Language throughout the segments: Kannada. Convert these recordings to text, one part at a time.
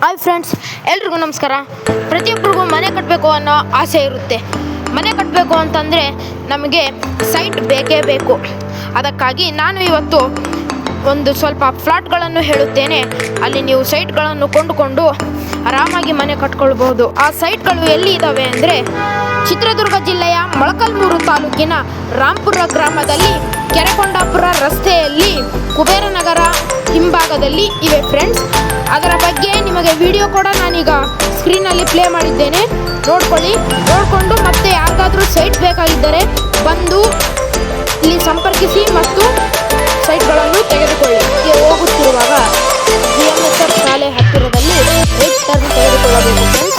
ಹಾಯ್ ಫ್ರೆಂಡ್ಸ್, ಎಲ್ರಿಗೂ ನಮಸ್ಕಾರ. ಪ್ರತಿಯೊಬ್ಬರಿಗೂ ಮನೆ ಕಟ್ಟಬೇಕು ಅನ್ನೋ ಆಸೆ ಇರುತ್ತೆ. ಮನೆ ಕಟ್ಟಬೇಕು ಅಂತಂದರೆ ನಮಗೆ ಸೈಟ್ ಬೇಕೇ ಬೇಕು. ಅದಕ್ಕಾಗಿ ನಾನು ಇವತ್ತು ಒಂದು ಸ್ವಲ್ಪ ಫ್ಲಾಟ್ಗಳನ್ನು ಹೇಳುತ್ತೇನೆ. ಅಲ್ಲಿ ನೀವು ಸೈಟ್ಗಳನ್ನು ಕೊಂಡುಕೊಂಡು ಆರಾಮಾಗಿ ಮನೆ ಕಟ್ಕೊಳ್ಬಹುದು. ಆ ಸೈಟ್ಗಳು ಎಲ್ಲಿ ಇದ್ದಾವೆ ಅಂದರೆ ಚಿತ್ರದುರ್ಗ ಜಿಲ್ಲೆಯ ಮೊಳಕಾಲ್ಮೂರು ತಾಲೂಕಿನ ರಾಂಪುರ ಗ್ರಾಮದಲ್ಲಿ ಕೆರೆಕೊಂಡಾಪುರ ರಸ್ತೆಯಲ್ಲಿ ಕುಬೇರನಗರ ಹಿಂಭಾಗದಲ್ಲಿ ಇವೆ ಫ್ರೆಂಡ್ಸ್. ಅದರ ಬಗ್ಗೆ ನಿಮಗೆ ವಿಡಿಯೋ ಕೂಡ ನಾನೀಗ ಸ್ಕ್ರೀನಲ್ಲಿ ಪ್ಲೇ ಮಾಡಿದ್ದೇನೆ, ನೋಡಿಕೊಂಡು ಮತ್ತೆ ಯಾರಿಗಾದರೂ ಸೈಟ್ ಬೇಕಾಗಿದ್ದರೆ ಬಂದು ಇಲ್ಲಿ ಸಂಪರ್ಕಿಸಿ ಮತ್ತು ಸೈಟ್ಗಳನ್ನು ತೆಗೆದುಕೊಳ್ಳಿ. ಹೋಗುತ್ತಿರುವಾಗ GMSR ಶಾಲೆ ಹತ್ತಿರದಲ್ಲಿ ರೈಟ್ ಟರ್ನ್ ತೆಗೆದುಕೊಳ್ಳಬೇಕು ಫ್ರೆಂಡ್ಸ್.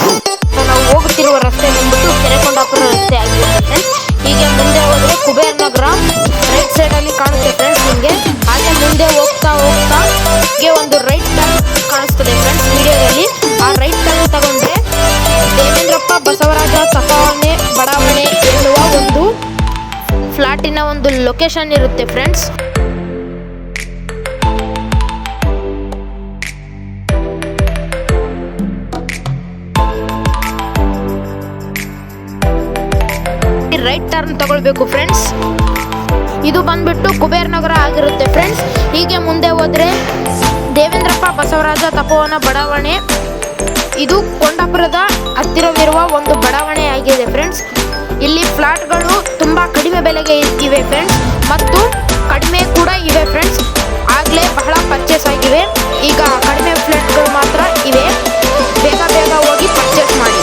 ನಾವು ಹೋಗುತ್ತಿರುವ ರಸ್ತೆ ಬಂದ್ಬಿಟ್ಟು ಕೆರೆಕೊಂಡಾಪುರ ರಸ್ತೆ ಆಗಿರುತ್ತೆ ಫ್ರೆಂಡ್ಸ್. ಹೀಗೆ ಮುಂದೆ ಹೋದರೆ ಕುಬೇರನಗರ ರೈಟ್ ಸೈಡಲ್ಲಿ ಕಾಣುತ್ತೆ ಫ್ರೆಂಡ್ಸ್ ನಿಮಗೆ. ಹಾಗೆ ಮುಂದೆ ಹೋಗ್ತಾ ಹೀಗೆ ಒಂದು ರೈಟ್ ಟರ್ನ್ ಕಾಣಿಸ್ತದೆ ಫ್ರೆಂಡ್ಸ್ ವಿಡಿಯೋದಲ್ಲಿ. ಆ ರೈಟ್ ಟರ್ನ್ ತಗೊಂಡ್ರೆ ದೇವೇಂದ್ರಪ್ಪ ಬಸವರಾಜ ತಪಾವಣೆ ಬಡಾವಣೆ ಎನ್ನುವ ಒಂದು ಫ್ಲಾಟಿನ ಒಂದು ಲೊಕೇಶನ್ ಇರುತ್ತೆ ಫ್ರೆಂಡ್ಸ್. ರೈಟ್ ಟರ್ನ್ ತಗೊಳ್ಬೇಕು ಫ್ರೆಂಡ್ಸ್. ಇದು ಬಂದ್ಬಿಟ್ಟು ಕುಬೇರನಗರ ಆಗಿರುತ್ತೆ ಫ್ರೆಂಡ್ಸ್. ಹೀಗೆ ಮುಂದೆ ಹೋದರೆ ದೇವೇಂದ್ರಪ್ಪ ಬಸವರಾಜ ತಪೋವನ ಬಡಾವಣೆ, ಇದು ಕೊಂಡಾಪುರದ ಹತ್ತಿರವಿರುವ ಒಂದು ಬಡಾವಣೆ ಆಗಿದೆ ಫ್ರೆಂಡ್ಸ್. ಇಲ್ಲಿ ಫ್ಲಾಟ್ಗಳು ತುಂಬ ಕಡಿಮೆ ಬೆಲೆಗೆ ಇವೆ ಫ್ರೆಂಡ್ಸ್ ಮತ್ತು ಕಡಿಮೆ ಕೂಡ ಇವೆ ಫ್ರೆಂಡ್ಸ್. ಆಗಲೇ ಬಹಳ ಪರ್ಚೇಸ್ ಆಗಿವೆ. ಈಗ ಕಡಿಮೆ ಫ್ಲಾಟ್ಗಳು ಮಾತ್ರ ಇವೆ. ಬೇಗ ಹೋಗಿ ಪರ್ಚೇಸ್ ಮಾಡಿ.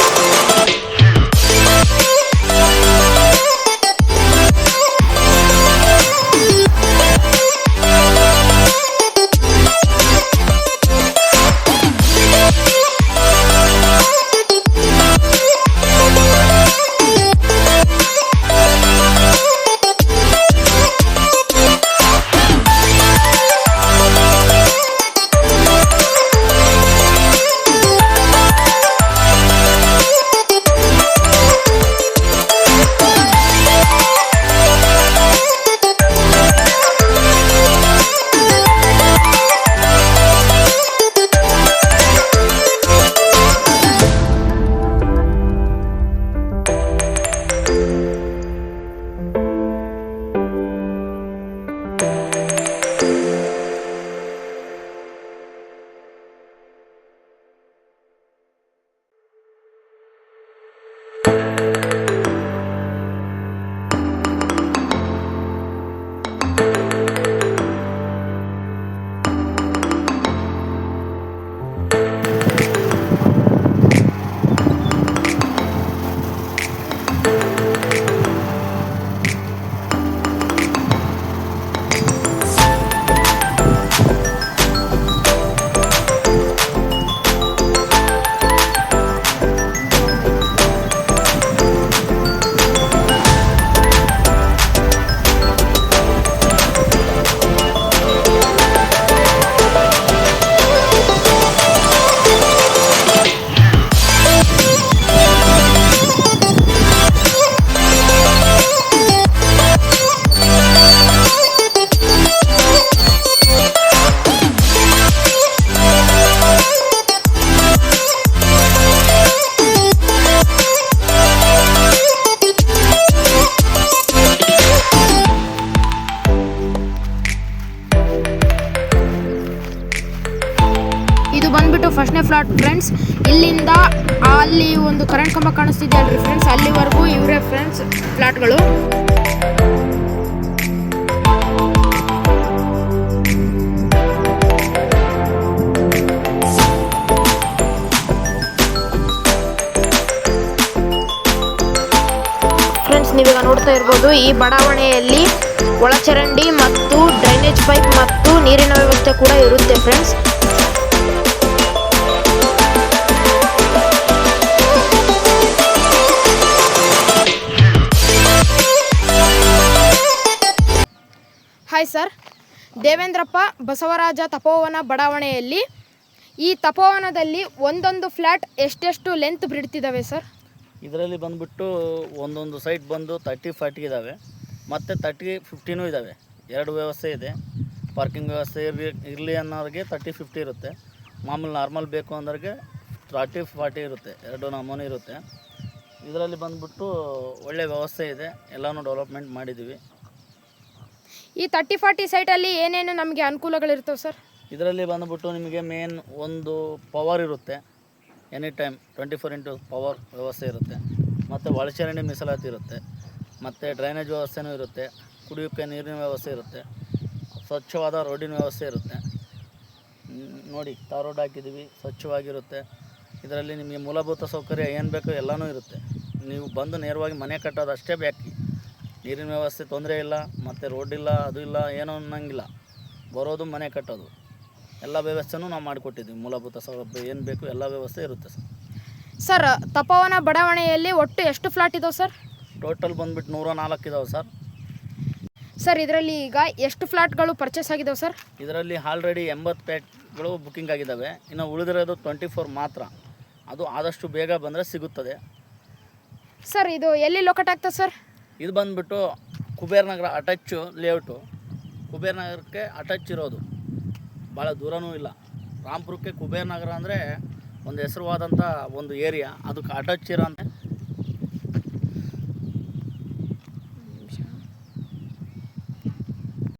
ಬಂದ್ಬಿಟ್ಟು ಫಸ್ಟ್ನೇ ಫ್ಲಾಟ್ ಫ್ರೆಂಡ್ಸ್. ಇಲ್ಲಿಂದ ಅಲ್ಲಿ ಒಂದು ಕರೆಂಟ್ ಕಂಬ ಕಾಣಿಸ್ತಿದೆ ಅಲ್ರಿ ಫ್ರೆಂಡ್ಸ್, ಅಲ್ಲಿವರೆಗೂ ಇವರೇ ಫ್ರೆಂಡ್ಸ್ ಫ್ಲಾಟ್ಗಳು. ಫ್ರೆಂಡ್ಸ್ ನೀವೀಗ ನೋಡ್ತಾ ಇರ್ಬೋದು, ಈ ಬಡಾವಣೆಯಲ್ಲಿ ಒಳಚರಂಡಿ ಮತ್ತು ಡ್ರೈನೇಜ್ ಪೈಪ್ ಮತ್ತು ನೀರಿನ ವ್ಯವಸ್ಥೆ ಕೂಡ ಇರುತ್ತೆ friends. Hi sir, Devendrappa Basavaraja Tapovana ಬಡಾವಣೆಯಲ್ಲಿ ಈ ತಪೋವನದಲ್ಲಿ ಒಂದೊಂದು ಫ್ಲ್ಯಾಟ್ ಎಷ್ಟೆಷ್ಟು ಲೆಂತ್ ಬಿಡ್ತಿದ್ದಾವೆ ಸರ್? ಇದರಲ್ಲಿ ಬಂದುಬಿಟ್ಟು ಒಂದೊಂದು ಸೈಟ್ ಬಂದು 30-40 ಇದ್ದಾವೆ ಮತ್ತು 30-50 ಇದ್ದಾವೆ. ಎರಡು ವ್ಯವಸ್ಥೆ ಇದೆ. ಪಾರ್ಕಿಂಗ್ ವ್ಯವಸ್ಥೆ ಇರಲಿ ಅನ್ನೋರಿಗೆ 30-50 ಇರುತ್ತೆ. ಮಾಮೂಲಿ ನಾರ್ಮಲ್ ಬೇಕು ಅಂದ್ರಿಗೆ 30-40 ಇರುತ್ತೆ, 2 ನಮೂನೆ ಇರುತ್ತೆ. ಇದರಲ್ಲಿ ಬಂದುಬಿಟ್ಟು ಒಳ್ಳೆಯ ವ್ಯವಸ್ಥೆ ಇದೆ, ಎಲ್ಲನೂ ಡೆವಲಪ್ಮೆಂಟ್ ಮಾಡಿದ್ದೀವಿ. ಈ 30-40 ಸೈಟಲ್ಲಿ ಏನೇನು ನಮಗೆ ಅನುಕೂಲಗಳಿರ್ತವೆ ಸರ್? ಇದರಲ್ಲಿ ಬಂದುಬಿಟ್ಟು ನಿಮಗೆ ಮೇನ್ ಒಂದು ಪವರ್ ಇರುತ್ತೆ, ಎನಿ ಟೈಮ್ 24x ಪವರ್ ವ್ಯವಸ್ಥೆ ಇರುತ್ತೆ. ಮತ್ತು ಒಳಚರಂಡಿ ಮೀಸಲಾತಿ ಇರುತ್ತೆ, ಮತ್ತು ಡ್ರೈನೇಜ್ ವ್ಯವಸ್ಥೆನೂ ಇರುತ್ತೆ, ಕುಡಿಯೋಕ್ಕೆ ನೀರಿನ ವ್ಯವಸ್ಥೆ ಇರುತ್ತೆ, ಸ್ವಚ್ಛವಾದ ರೋಡಿನ ವ್ಯವಸ್ಥೆ ಇರುತ್ತೆ. ನೋಡಿ ತಾರ್ ರೋಡ್ ಹಾಕಿದ್ದೀವಿ, ಸ್ವಚ್ಛವಾಗಿರುತ್ತೆ. ಇದರಲ್ಲಿ ನಿಮಗೆ ಮೂಲಭೂತ ಸೌಕರ್ಯ ಏನು ಬೇಕೋ ಎಲ್ಲನೂ ಇರುತ್ತೆ. ನೀವು ಬಂದು ನೇರವಾಗಿ ಮನೆ ಕಟ್ಟೋದು ಅಷ್ಟೇ ಬಾಕಿ. ನೀರಿನ ವ್ಯವಸ್ಥೆ ತೊಂದರೆ ಇಲ್ಲ, ಮತ್ತು ರೋಡ್ ಇಲ್ಲ, ಅದು ಇಲ್ಲ, ಏನೋ ಅನ್ನಂಗಿಲ್ಲ. ಬರೋದು ಮನೆ ಕಟ್ಟೋದು ಎಲ್ಲ ವ್ಯವಸ್ಥೆನೂ ನಾವು ಮಾಡಿಕೊಟ್ಟಿದ್ದೀವಿ. ಮೂಲಭೂತ ಸೌಲಭ್ಯ ಏನು ಬೇಕು ಎಲ್ಲ ವ್ಯವಸ್ಥೆ ಇರುತ್ತೆ ಸರ್. ಸರ್, ತಪೋವನ ಬಡಾವಣೆಯಲ್ಲಿ ಒಟ್ಟು ಎಷ್ಟು ಫ್ಲಾಟ್ ಇದಾವೆ ಸರ್? ಟೋಟಲ್ ಬಂದುಬಿಟ್ಟು 104 ಇದಾವೆ ಸರ್. ಸರ್, ಇದರಲ್ಲಿ ಈಗ ಎಷ್ಟು ಫ್ಲಾಟ್ಗಳು ಪರ್ಚೇಸ್ ಆಗಿದಾವೆ ಸರ್? ಇದರಲ್ಲಿ ಆಲ್ರೆಡಿ 80 ಫ್ಲಾಟ್ಗಳು ಬುಕ್ಕಿಂಗ್ ಆಗಿದ್ದಾವೆ. ಇನ್ನು ಉಳಿದಿರೋದು 24 ಮಾತ್ರ. ಅದು ಆದಷ್ಟು ಬೇಗ ಬಂದರೆ ಸಿಗುತ್ತದೆ. ಸರ್, ಇದು ಎಲ್ಲಿ ಲೊಕೇಟ್ ಆಗ್ತದೆ ಸರ್? ಇದು ಬಂದುಬಿಟ್ಟು ಕುಬೇರ್ ನಗರ ಅಟಚ್ಚು ಲೇಔಟು. ಕುಬೇರ್ ನಗರಕ್ಕೆ ಅಟಚ್ ಇರೋದು, ಭಾಳ ದೂರನೂ ಇಲ್ಲ. ರಾಂಪುರಕ್ಕೆ ಕುಬೇರ್ ನಗರ ಅಂದರೆ ಒಂದು ಹೆಸರುವಾದಂಥ ಒಂದು ಏರಿಯಾ, ಅದಕ್ಕೆ ಅಟಚ್ ಇರೋಂಥ